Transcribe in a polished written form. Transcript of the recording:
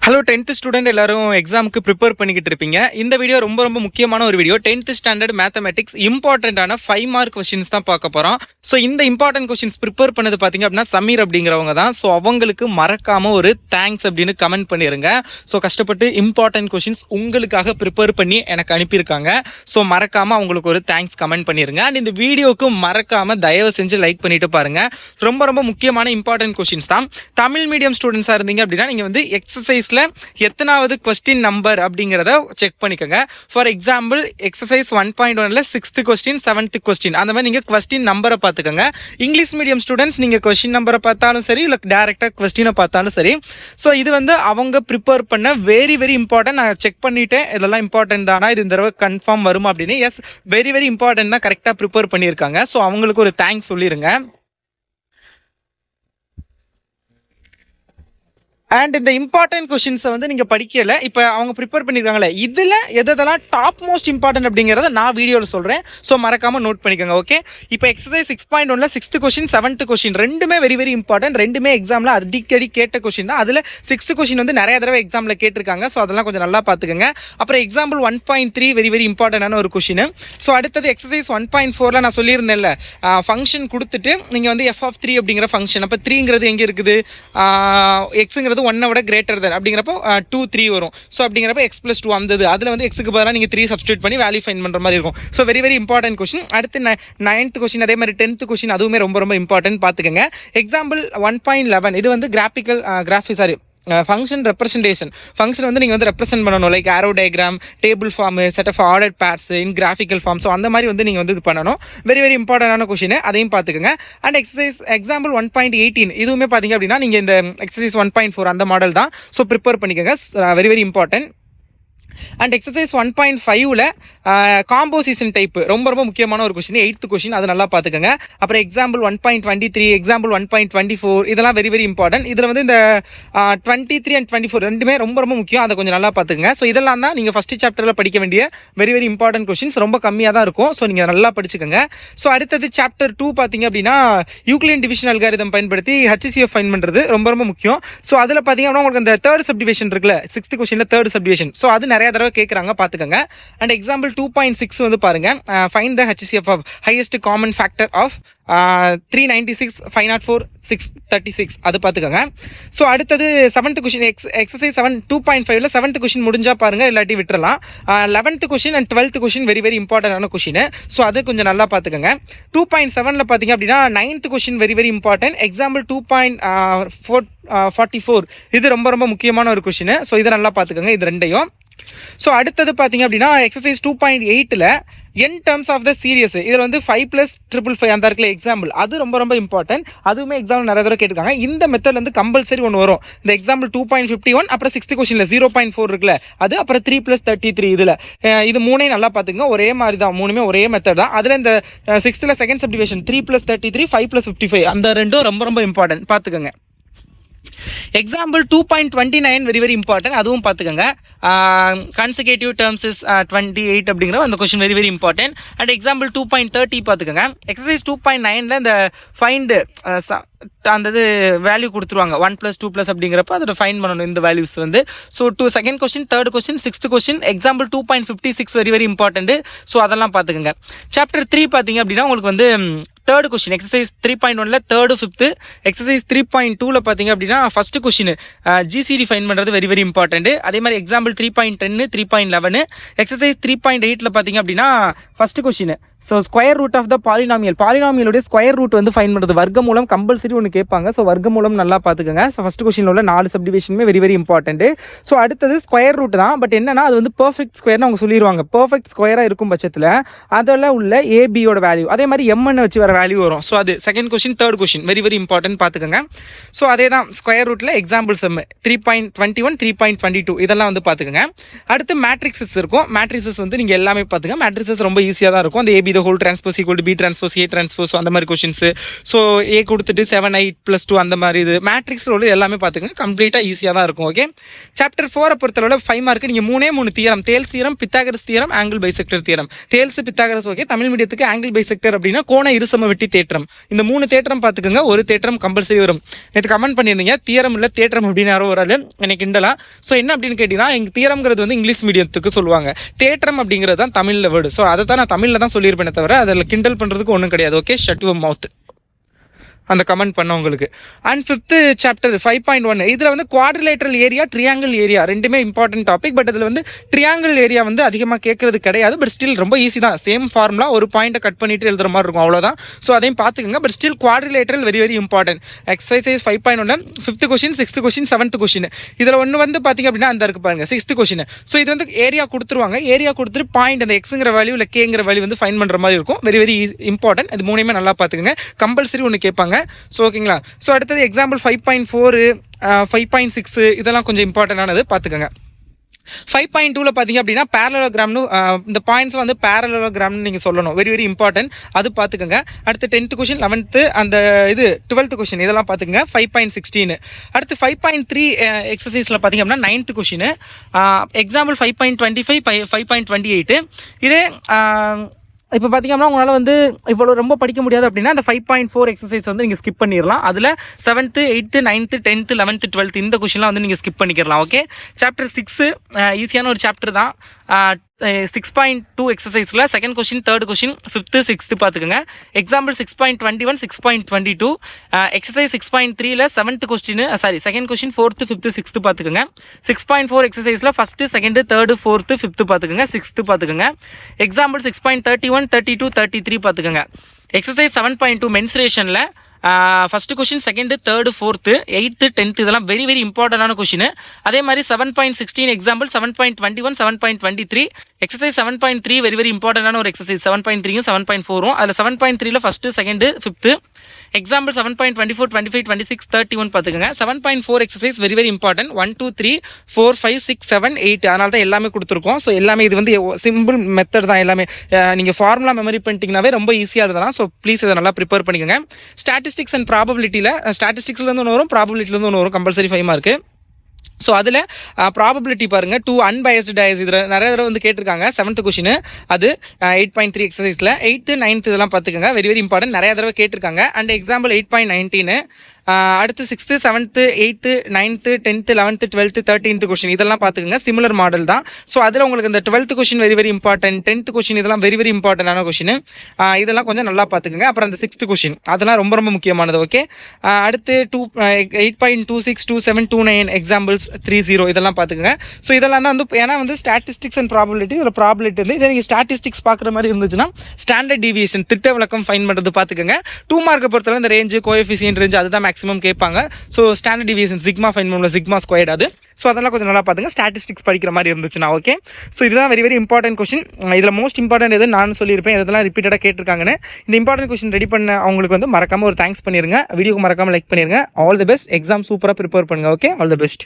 Hello 10th student எல்லாரும் எக்ஸாமுக்கு prepare பண்ணிக்கிட்டு இருப்பீங்க. இந்த வீடியோ ரொம்ப ரொம்ப முக்கியமான ஒரு வீடியோ. 10th ஸ்டாண்டர்ட் மேத்தமெட்டிக்ஸ் இம்பார்ட்டன்டான 5 மார்க் கொஸ்டின்ஸ் தான் பார்க்க போகிறோம். ஸோ இந்த இம்பார்ட்டன்ட் கொஸ்டின்ஸ் ப்ரிப்பேர் பண்ணது பார்த்தீங்க அப்படின்னா சமீர் அப்படிங்கிறவங்க தான். ஸோ அவங்களுக்கு மறக்காம ஒரு தேங்க்ஸ் அப்படின்னு கமெண்ட் பண்ணிடுங்க. ஸோ கஷ்டப்பட்டு இம்பார்ட்டன்ட் கொஸ்டின்ஸ் உங்களுக்காக ப்ரிப்பேர் பண்ணி எனக்கு அனுப்பியிருக்காங்க. ஸோ மறக்காம அவங்களுக்கு ஒரு தேங்க்ஸ் கமெண்ட் பண்ணிடுங்க. அண்ட் இந்த வீடியோக்கு மறக்காம தயவு செஞ்சு லைக் பண்ணிட்டு பாருங்க. ரொம்ப ரொம்ப முக்கியமான இம்பார்ட்டன்ட் கொஸ்டின்ஸ் தான். தமிழ் மீடியம் ஸ்டூடெண்ட்ஸாக இருந்தீங்க அப்படின்னா நீங்கள் வந்து எக்ஸசைஸ் எத்தனாவது கொஸ்டின் நம்பர் அப்படிங்கிறத செக் பண்ணிக்கோங்க. ஃபார் எக்ஸாம்பிள் எக்ஸசைஸ் 1.1ல 6th கொஸ்டின் 7th கொஸ்டின் அந்த மாதிரி நீங்கள் கொஸ்டின் நம்பரை பார்த்துக்கோங்க. இங்கிலீஷ் மீடியம் ஸ்டூடெண்ட்ஸ் நீங்கள் கொஸ்டின் நம்பரை பார்த்தாலும் சரி இல்லை டேரெக்டாக கொஸ்டினை பார்த்தாலும் சரி. ஸோ இது வந்து அவங்க ப்ரிப்பேர் பண்ண வெரி வெரி இம்பார்ட்டன்ட். நான் செக் பண்ணிவிட்டேன் இதெல்லாம் இம்பார்ட்டன்ட் தானா, இது இந்த தடவை கன்ஃபார்ம் வருமா அப்படின்னு. எஸ், வெரி வெரி இம்பார்ட்டன்ட் தான், கரெக்டாக ப்ரிப்பேர் பண்ணியிருக்காங்க. ஸோ அவங்களுக்கு ஒரு தேங்க்ஸ் சொல்லிடுங்க. அண்ட் இந்த இம்பார்ட்டன்ட் கொஸ்டின்ஸை வந்து நீங்கள் படிக்கல, இப்போ அவங்க ப்ரிப்பேர் பண்ணியிருக்காங்களே இதில் எதெல்லாம் டாப் மோஸ்ட் இம்பார்ட்டன்ட் அப்படிங்கிறத நான் வீடியோவில் சொல்கிறேன். ஸோ மறக்காமல் நோட் பண்ணிக்கோங்க. ஓகே, இப்போ எக்ஸசைஸ் 6.1ல 6th கொஸ்டின் 7th கொஸ்டின் ரெண்டுமே வெரி வெரி இம்பார்ட்டன்ட். ரெண்டுமே எக்ஸாமில் அடிக்கடி கேட்ட கொஸ்டின் தான். அதில் 6th கொஸ்டின் வந்து நிறைய தடவை எக்ஸாமில் கேட்டிருக்காங்க. ஸோ அதெல்லாம் கொஞ்சம் நல்லா பார்த்துக்கோங்க. அப்புறம் எக்ஸாம்பிள் 1.3 வெரி வெரி இம்பார்ட்டன்டான ஒரு கொஸ்டின். ஸோ அடுத்தது எக்ஸசைஸ் 1.4ல நான் சொல்லியிருந்தேன்ல, ஃபங்க்ஷன் கொடுத்துட்டு நீங்கள் வந்து f(3) அப்படிங்கிற ஃபங்க்ஷன், அப்போ 3ங்கிறது எங்கே இருக்குது, எக்ஸுங்கிறது 1 விட கிரேட்டர் தென் அப்படிங்கிறப்போ 2 3 வரும். ஸோ அப்படிங்கிறப்ப x+2 வந்தது, அதில் வந்து எக்ஸுக்கு பதிலாக நீங்கள் 3 சப்ஸ்டியூட் பண்ணி வேல்யூ ஃபைண்ட் பண்ணுற மாதிரி இருக்கும். So very very important question. அடுத்து 9th கொஸ்டின், அதே மாதிரி 10th கொஸ்டின் அதுவுமே ரொம்ப ரொம்ப இம்பார்ட்டன்ட் பார்த்துக்கோங்க. எக்ஸாம்பிள் 1.11 இது வந்து ஃபங்க்ஷன் ரெப்ரசன்டேஷன். ஃபங்க்ஷன் வந்து நீங்கள் வந்து ரெப்ரசென்ட் பண்ணணும், like arrow diagram, table form, set of order pairs in graphical form. So அந்த மாதிரி வந்து நீங்கள் வந்து இது பண்ணணும். வெரி வெரி இம்பார்ட்டன்டான கொஸ்டின், அதையும் பார்த்துக்கோங்க. அண்ட் எக்ஸாம்பிள் 1.18 இதுவுமே பார்த்தீங்க அப்படின்னா நீங்கள் இந்த எக்ஸசைஸ் 1.4 அந்த மாடல் தான். ஸோ ப்ரிப்பேர் பண்ணிக்கோங்க, very very important. And exercise 1.5ல காம்போசிஷன் டைப் ரொம்ப ரொம்ப முக்கியமான ஒரு கொஸ்டின், 8th கொஸ்டின், அது நல்லா பார்த்துக்கோங்க. அப்புறம் எக்ஸாம்பிள் 1.23, எக்ஸாம்பிள் 1.24 இதெல்லாம் வெரி வெரி இம்பார்ட்டன்ட். இதில் வந்து இந்த 23 and 24 ரெண்டுமே ரொம்ப ரொம்ப முக்கியம், அதை கொஞ்சம் நல்லா பார்த்துக்கோங்க. ஸோ இதெல்லாம் தான் நீங்கள் ஃபஸ்ட்டு சாப்டரில் படிக்க வேண்டிய வெரி வெரி இம்பார்ட்டன்ட் கொஸ்டின்ஸ். ரொம்ப கம்மியாக தான் இருக்கும். ஸோ நீங்கள் நல்லா படிச்சுக்கோங்க. ஸோ அடுத்தது சாப்டர் 2 பார்த்தீங்க அப்படின்னா யூக்ளியன் டிவிஷன் அல்காரிதம் பயன்படுத்தி HCF ஃபைண்ட் பண்ணுறது ரொம்ப ரொம்ப முக்கியம். ஸோ அதில் பார்த்தீங்க அப்படின்னா உங்களுக்கு அந்த தேர்ட் சப்டிவிஷன் இருக்குல்ல, 6th கொஸ்டினில் தேர்ட் சப்டிவிஷன். ஸோ அது நிறைய தடவை கேட்குறாங்க, பார்த்துக்கோங்க. அண்ட் எக்ஸாம்பிள் 2.6 வந்து பாருங்க, find the HCF of highest common factor of 396 504 636 அது பார்த்துக்கோங்க. ஸோ அடுத்தது 7th question exercise 2.5ல 7th question முடிஞ்சா பாருங்க, இல்லாட்டி விட்டுறலாம். 11th question and 12th question very very இம்பார்ட்டன்டான கொஸ்டின். ஸோ அது கொஞ்சம் நல்லா பார்த்துக்கோங்க. 2.7ல பார்த்தீங்க அப்படின்னா 9th question very very important. Example 2.44 இது ரொம்ப ரொம்ப முக்கியமான ஒரு கொஸ்டின். ஸோ இதை நல்லா பார்த்துக்கோங்க, இது ரெண்டையும். ஸோ அடுத்தது பார்த்தீங்க அப்படின்னா எக்ஸசைஸ் 2.8ல n terms of the series, இதில் வந்து 5+555 அந்த இருக்குல்ல எக்ஸாம்பிள், அது ரொம்ப ரொம்ப இம்பார்ட்டன்ட். அதுவுமே எக்ஸாம்பிள் நிறைய தடவை கேட்டிருக்காங்க. இந்த மெத்தட்ல வந்து கம்பல்சரி ஒன்று வரும். இந்த எக்ஸாம்பிள் 2.51 அப்புறம் 6th கொஸ்டின்ல 0.4 இருக்குல்ல அது, அப்புறம் 3+33 இதில் இது மூணையும் நல்லா பார்த்துங்க. ஒரே மாதிரி தான், மூணுமே ஒரே மெத்தட் தான். அதில் இந்த 6th செகண்ட் சப்டிவிஷன் 3+33 5+55 அந்த ரெண்டும் ரொம்ப ரொம்ப இம்பார்ட்டன்ட், பார்த்துக்கோங்க. எக்ஸாம்பிள் 2.29 வெரி வெரி இம்பார்ட்டன்ட், அதுவும் பார்த்துக்கோங்க. கன்சிகேட்டிவ் டேர்ம்ஸ் இஸ் 28 அப்படிங்கிற அந்த question very very important. And example 2.30 பார்த்துக்கோங்க. எக்ஸசைஸ் 2.9ல இந்த ஃபைண்ட் அந்த வேல்யூ கொடுத்துருவாங்க 1+2+ அப்படிங்கிறப்ப அதோட ஃபைன் பண்ணணும் இந்த வேல்யூஸ் வந்து. So second question, third question, 6th question, example 2.56 very very important. So அதெல்லாம் பார்த்துக்கோங்க. சாப்டர் 3 பார்த்தீங்க அப்படின்னா உங்களுக்கு வந்து தேர்ட் கொஸ்டின் எக்ஸசைஸ் 3.1ல 3rd 5th. எக்ஸசைஸ் 3.2ல பார்த்தீங்க அப்படின்னா ஃபர்ஸ்ட் கொஸ்டின் GCD ஃபைன் பண்ணுறது வெரி வெரி இம்பார்ட்டன்ட். அதே மாதிரி எக்ஸாம்பிள் 3.10 3.11. எக்ஸசைஸ் 3.8ல பார்த்தீங்க அப்படின்னா first question so square root of the பாலினாமியலுடைய ஸ்கொயர் ரூட் வந்து ஃபைன் பண்ணுறது, வர்க்க மூலம் கம்பல்சரி ஒன்று கேட்பாங்க. ஸோ வர்க்க மூலம் நல்லா பார்த்துக்கோங்க. ஸோ ஃபர்ஸ்ட் கொஸ்டினில் உள்ள 4 சப்டிவிஷனுமே வெரி வெரி இம்பார்ட்டன்ட். ஸோ அடுத்தது ஸ்கொயர் ரூட் தான், பட் என்னன்னா அது வந்து பர்ஃபெக்ட் ஸ்கொயர்னு அவங்க சொல்லிடுவாங்க. பர்ஃபெக்ட் ஸ்கொயராக இருக்கும் பட்சத்தில் அதில் உள்ள ஏபியோட வேல்யூ அதே மாதிரி எம்என்னு வச்சு வர வேல்யூ வரும். ஸோ அது second question, third question very very important, பார்த்துக்கோங்க. ஸோ அதே தான் ஸ்கொயர் ரூட்டில் எக்ஸாம்பிள் சம் 3.21 3.22 இதெல்லாம் வந்து பார்த்துக்கோங்க. அடுத்து மேட்ரிக்ஸஸ் இருக்கும். மேட்ரிக்ஸஸ் வந்து நீங்கள் எல்லாமே பார்த்துங்க. மேட்ரிக்ஸஸ் ரொம்ப ஈஸியாக தான் இருக்கும். அந்த B the whole transpose equal to B transpose A transpose அந்த மாதிரி கொஷின்ஸ். ஸோ ஏ கொடுத்துட்டு 7 8 + 2 அந்த மாதிரி இது மேட்ரிக்ஸ் ரோல் எல்லாமே பார்த்துங்க கம்ப்ளீட்டாக ஈஸியாக தான் இருக்கும். ஓகே, சாப்டர் 4 பொறுத்தளவு 5 மார்க். நீங்கள் 3 theorem, Thales theorem, Pythagoras theorem, angle bisector theorem. Thales Pythagoras okay. Tamil மீடியத்துக்கு ஆங்கிள் பைசெக்டர் அப்படின்னா கோண இருசம வெட்டி தேற்றம். இந்த 3 தேற்றம் பார்த்துக்கோங்க. ஒரு தேற்றம் கம்பல்சரி வரும். நேற்று கமெண்ட் பண்ணியிருந்தீங்க தியரம் இல்லை தேற்றம் அப்படின்னு யாரோ ஒரு ஆள் எனக்கு கிண்டலா. ஸோ என்ன அப்படின்னு கேட்டீங்கன்னா எங்கள் தியரம்ங்கிறது வந்து இங்கிலீஷ் மீடியத்துக்கு சொல்லுவாங்க, தேற்றம் அப்படிங்கிறது தான் தமிழில் வேர்டு. ஸோ அதை தான் நான் தமிழில் தான் சொல்லியிருப்பேனே தவிர அதில் கிண்டல் பண்ணுறதுக்கு ஒன்றும் கிடையாது. ஓகே, ஷட் யுவர் மவுத் அந்த கமெண்ட் பண்ணவங்களுக்கு. அண்ட் 5th சாப்டர் 5.1 இதில் வந்து குவாட்ரிலேட்டரல் ஏரியா, ட்ரியாங்கிள் ஏரியா ரெண்டுமே இம்பார்ட்டன்ட் டாபிக். பட் இதில் வந்து ட்ரியாங்கிள் ஏரியா வந்து அதிகமாக கேட்கறது கிடையாது. பட் ஸ்டில் ரொம்ப ஈஸி தான். சேம் ஃபார்முலா, ஒரு பாயிண்ட்டை கட் பண்ணிட்டு எழுதுற மாதிரி இருக்கும், அவ்வளோதான். ஸோ அதையும் பார்த்துக்கோங்க. But still quadrilateral very very important. Exercise 5.1 5th question, 6th question, 7th question. இதில் ஒன்று வந்து பார்த்தீங்க அப்படின்னா அந்த இருக்கு பாருங்க 6th கொஸ்டின். ஸோ இது வந்து ஏரியா கொடுத்துருவாங்க. ஏரியா கொடுத்துட்டு பாயிண்ட் அந்த எக்ஸுங்கிற வேல்யூ இல்லை கேங்கிற வேல்யூ வந்து ஃபைன் பண்ணுற மாதிரி இருக்கும். Very very important. இது மூணுமே நல்லா பார்த்துக்கோங்க. கம்பல்சரி ஒன்று கேட்பாங்க. ஸோ ஓகேங்களா. ஸோ அடுத்தது எக்ஸாம்பிள் 5.4 5.6 இதெல்லாம் கொஞ்சம் இம்பார்ட்டன்டானது பார்த்துக்கோங்க. 5.2ல பார்த்தீங்க அப்படின்னா பேரலோகிராம்னு இந்த பாயிண்ட்ஸ் வந்து பேரலோகிராம்னு நீங்கள் சொல்லணும். வெரி வெரி இம்பார்ட்டன்ட், அது பார்த்துக்கோங்க. அடுத்து 10th கொஸ்டின், 11th அந்த இது 12th கொஸ்டின் இதெல்லாம் பார்த்துக்கோங்க. 5.16 அடுத்து 5.3 எக்ஸசைஸில் பார்த்தீங்க அப்படின்னா 9th கொஸ்டின். எக்ஸாம்பிள் 5.25 5.28 இதே இப்போ பார்த்தீங்கன்னா உங்களால் வந்து இவ்வளோ ரொம்ப படிக்க முடியாது அப்படின்னா அந்த 5.4 எக்ஸசைஸ் வந்து நீங்கள் ஸ்கிப் பண்ணிடலாம். அதில் 7th 8th 9th 10th 11th 12th இந்த கொஸ்டின்லாம் வந்து நீங்கள் ஸ்கிப் பண்ணிக்கலாம். ஓகே, சாப்டர் 6 ஈஸியான ஒரு சாப்டர் தான். 6.2 எக்ஸசைஸில் 2nd question 3rd question 5th 6th பார்த்துக்கோங்க. எக்ஸாம்பிள் 6.21 6.22 எக்ஸசைஸ் 6.3ல 7th question 2nd question 4th 5th 6th பார்த்துக்கோங்க. 6.4 எக்ஸசைஸில் 1st 2nd 3rd 4th 5th பார்த்துக்கோங்க. 6th பார்த்துக்கோங்க. எக்ஸாம்பிள் 6.31 32 33 பார்த்துக்கோங்க. Exercise 7.2 மென்சுரேஷனில் 1st question 2nd 3rd 4th 8th 10th இதெல்லாம் very very இம்பார்ட்டன்டான question. அதே மாதிரி 7.16 எக்ஸாம்பிள் 7.21 7.23 எக்ஸசைஸ் 7.3 வெரி வெரி இம்பார்ட்டன்டான ஒரு எக்ஸசைஸ். 7.3யும் 7.4ம் அதில் 7.3ல 1st 2nd 5th எக்ஸாம்பிள் 7.24 25 26 31 பார்த்துக்கோங்க. 7.4 எக்ஸசைஸ் வெரி வெரி இம்பார்ட்டன்ட். 1 2 3 4 5 6 7 8 அதனால தான் எல்லாமே கொடுத்துருக்கோம். ஸோ எல்லாமே இது வந்து சிம்பிள் மெத்தட் தான். எல்லாமே நீங்கள் ஃபார்முலா மெமரி பண்ணிட்டீங்கன்னாவே ரொம்ப ஈஸியாக இருந்தலாம். ஸோ ப்ளீஸ் இதை நல்லா ப்ரிப்பேர் பண்ணிக்கோங்க. ஸ்டாட்டிஸ்டிக்ஸ் அண்ட் ப்ராபபிலிட்டியில் ஸ்டாட்டிஸ்டிக்ஸ்லேருந்து ஒன்று வரும், ப்ராபபிலிட்டிலேருந்து ஒன்று வரும், கம்பல்சரி 5 மார்க்கு. ஸோ அதில் ப்ராபபிலிட்டி பாருங்கள் 2 அன்பயஸ்டு டயஸ் இதில் நிறைய தடவை வந்து கேட்டிருக்காங்க. 7th கொஸ்டின் அது 8.3 எக்ஸசைஸில் 8th 9th இதெல்லாம் பார்த்துக்கோங்க. வெரி வெரி இம்பார்ட்டன்ட், நிறைய தடவை கேட்டிருக்காங்க. அண்ட் எக்ஸாம்பிள் 8.19 அடுத்து 6th 7th 8th 9th 10th 11th 12th 13th question இதெல்லாம் பார்த்துக்கோங்க. சிமிலர் மாடல் தான். ஸோ அதில் உங்களுக்கு இந்த 12th question very very important, 10th question இதெல்லாம் வெரி வெரி இம்பார்ட்டன்டான கொஸ்டின். இதெல்லாம் கொஞ்சம் நல்லா பார்த்துக்கோங்க. அப்புறம் அந்த 6th கொஸ்டின் அதெல்லாம் ரொம்ப ரொம்ப முக்கியமானது. ஓகே, அடுத்து 8.26 27 29 எக்ஸாம்பிள்ஸ் 30 இதெல்லாம் பார்த்துக்கோங்க. ஸோ இதெல்லாம் தான் வந்து ஏன்னா வந்து ஸ்டாட்டிஸ்டிக்ஸ் அண்ட் ப்ராபபிலிட்டி இதில் ப்ராபபிலிட்டி வந்து இதை நீங்கள் ஸ்டாட்டிஸ்டிக்ஸ் பார்க்குற மாதிரி இருந்துச்சுன்னா ஸ்டாண்டர்ட் டிவியேஷன் திட்ட விளக்கம் ஃபைன் பண்ணுறது பார்த்துக்கோங்க. 2 மார்க்கை பொறுத்தவரை இந்த ரேஞ்சு கோஎஃபிஷியன்ட் ரேஞ்சு அதுதான் மேக்ஸிமம் கேட்பாங்க. So standard deviation sigma fine பண்ணுவோம், சிக்மா ஸ்கொயர்ட் அது. ஸோ அதெல்லாம் கொஞ்சம் நல்லா பார்த்துங்க ஸ்டாட்டிஸ்டிக்ஸ் படிக்கிற மாதிரி இருந்துச்சுன்னா. ஓகே, ஸோ இதுதான் வெரி வெரி இம்பார்ட்டன்ட் கொஸ்டின். இதில் மோஸ்ட் இம்பார்ட்டன்ட் எது நான் சொல்லியிருப்பேன், இதெல்லாம் ரிப்பீட்டடாக கேட்டிருக்காங்கன்னு. இந்த இம்பார்ட்டன்ட் கொஸ்டின் ரெடி பண்ண அவங்களுக்கு வந்து மறக்காமல் ஒரு தேங்க்ஸ் பண்ணிருங்க. வீடியோக்கு மறக்காமல் லைக் பண்ணிருங்க. All the best. எக்ஸாம் சூப்பராக ப்ரிப்பேர் பண்ணுங்க. Okay, all the best.